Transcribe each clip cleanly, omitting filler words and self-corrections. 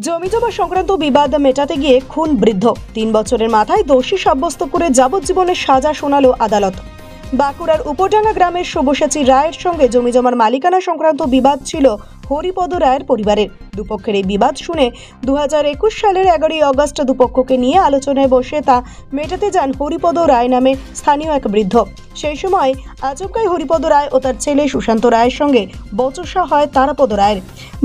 জমিজমা সংক্রান্ত বিবাদ মেটাতে গিয়ে খুন বৃদ্ধ ৩ বছরের মাথায় দোষী সাব্যস্ত করে যাবজ্জীবনের সাজা শোনালো আদালত। বাঁকুড়ার উপডাঙ্গা গ্রামের শুভসাচী রায়ের সঙ্গে জমিজমার মালিকানা সংক্রান্ত বিবাদ ছিল হরিপদ রায়ের পরিবারের। দুপক্ষের এই বিবাদ শুনে 2021 সালের 11ই আগস্ট দুপক্ষকে নিয়ে আলোচনায় বসে তা মেটাতে যান হরিপদ রায় নামে স্থানীয় এক বৃদ্ধ। সেই সময় আচমকাই হরিপদ রায় ও তার ছেলে সুশান্ত রায়ের সঙ্গে বচসা হয় তারাপদ রায়ের।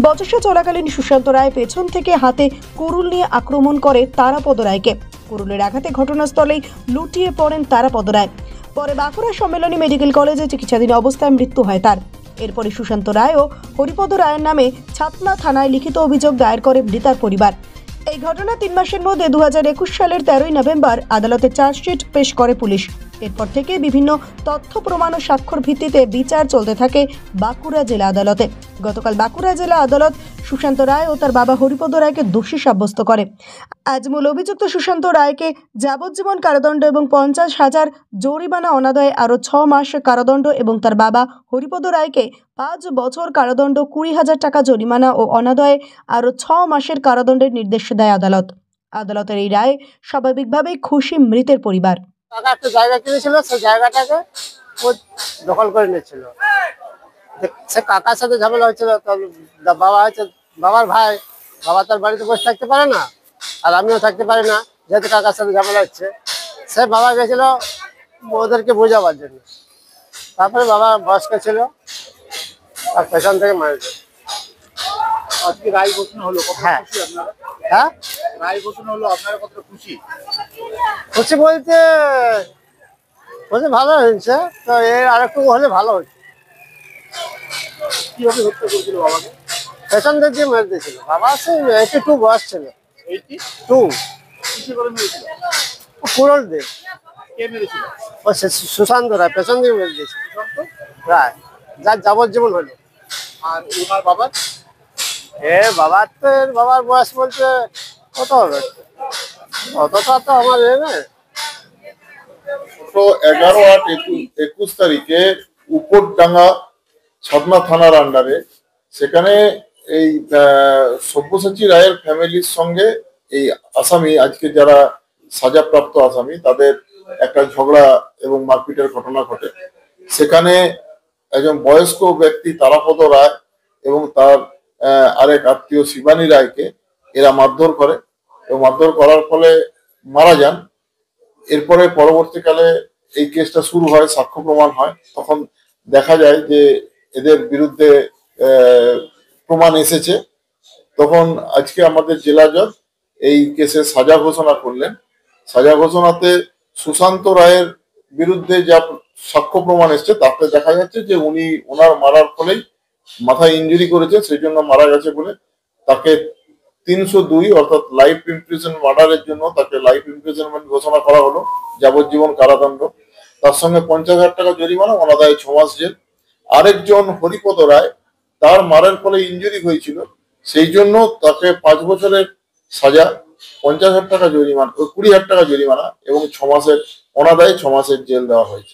বচসা চলাকালীন সুশান্ত রায় পেছন থেকে হাতে কুরুল নিয়ে আক্রমণ করে তারাপদ রায়কে। কুরুলের আঘাতে ঘটনাস্থলেই লুটিয়ে পড়েন তারাপদ রায়। পরে বাঁকুড়া সম্মেলনী মেডিকেল কলেজে চিকিৎসাধীন অবস্থায় মৃত্যু হয় তার। এরপরে সুশান্ত রায় ও হরিপদ রায়ের নামে ছাতনা থানায় লিখিত অভিযোগ দায়ের করে মৃতার পরিবার। এই ঘটনা 3 মাসের মধ্যে 2021 সালের 13ই নভেম্বর আদালতে চার্জশিট পেশ করে পুলিশ। এরপর থেকে বিভিন্ন তথ্য প্রমাণ ও স্বাক্ষর ভিত্তিতে বিচার চলতে থাকে বাঁকুড়া জেলা আদালতে। গতকাল বাঁকুড়া জেলা আদালত সুশান্ত রায় ও তার বাবা হরিপদ রায়কে দোষী সাব্যস্ত করে। আজ মূল অভিযুক্ত সুশান্ত রায়কে যাবজ্জীবন কারাদণ্ড এবং 50,000 জরিমানা অনাদায়ে আরও 6 মাস কারাদণ্ড এবং তার বাবা হরিপদ রায়কে 5 বছর কারাদণ্ড, 20,000 টাকা জরিমানা ও অনাদায়ে আরও 6 মাসের কারাদণ্ডের নির্দেশ দেয় আদালত। আদালতের এই রায়ে স্বাভাবিকভাবেই খুশি মৃতের পরিবার। কাকা একটা জায়গা কিনেছিল, সেই জায়গাটাকে ও দখল করে নিয়েছিল। সে কাকার সাথে ঝামেলা হচ্ছিল। বাবা হচ্ছে বাবার ভাই, বাবা তার বাড়িতে বসে থাকতে পারে না, আর আমিও থাকতে পারি না, যেহেতু কাকার সাথে ঝামেলা হচ্ছে। সে বাবা গেছিল ওদেরকে বোঝাবার জন্য। তারপরে বাবা বয়স্ক ছিল, আর পেছন থেকে মারেছে। আজকে রায় ঘোষণা হলো, হ্যাঁ আপনারা হ্যাঁ রায় ঘোষণা হলো, আপনারা কতটা খুশি? খুশি বলতে ভালো হয়েছে, তো এর আরেকটু হলে ভালো হচ্ছে। কিভাবে হত্যা করেছিল বাবাকে? পেছন দিক দিয়ে মেরে দিয়েছিল। বাবা সে 82 বয়স ছিল। 82 কিসে করে মেরেছিল? কুরল দিয়ে। কে মেরেছিল? ও সুশান্ত রায় পেছন দিয়ে মেরে দিয়েছিল। সুশান্ত? রায় যার যাবজ্জীবন হলো। আর ওনার বাবার? বাবার বয়স বলতে কত হবে? অতটা তো আমার নয়। 11/8/21 তারিখে উপরডাঙ্গা ছাতনা থানার আন্ডারে সেখানে এই সব্যসাচী রায়ের ফ্যামিলির সঙ্গে এই আসামি, আজকে যারা সাজাপ্রাপ্ত আসামি, তাদের একটা ঝগড়া এবং মারপিটের ঘটনা ঘটে। সেখানে একজন বয়স্ক ব্যক্তি তারাপদ রায় এবং তার আরেক আত্মীয় শিবানী রায়কে এরা মারধর করে এবং মারধর করার ফলে মারা যান। এরপরে পরবর্তীকালে এই কেসটা শুরু হয়, সাক্ষ্য প্রমাণ হয়। তখন দেখা যায় যে এদের বিরুদ্ধে প্রমাণ এসেছে। তখন আজকে আমাদের জেলা জজ এই কেসে সাজা ঘোষণা করলেন। সাজা ঘোষণাতে সুশান্ত রায়ের বিরুদ্ধে যা সাক্ষ্য প্রমাণ এসছে তাতে দেখা যাচ্ছে যে উনি ওনার মারার ফলেই মাথায় ইনজুরি করেছে, সেই জন্য মারা গেছে বলে তাকে 302 অর্থাৎ লাইফ ইমপ্রিজন মার্ডারের জন্য তাকে লাইফ ইমপ্রিজনমেন্ট ঘোষণা করা হলো, যাবজ্জীবন কারাদণ্ড। তার সঙ্গে 50,000 টাকা জরিমানা, অনাদায়ে 6 মাস জেল। আরেকজন হরিপদ রায়, তার মারের ফলে ইনজুরি হয়েছিল, সেই জন্য তাকে 5 বছরের সাজা, 50,000 টাকা জরিমানা, 20,000 টাকা জরিমানা এবং 6 মাসের অনাদায়ে 6 মাসের জেল দেওয়া হয়েছে।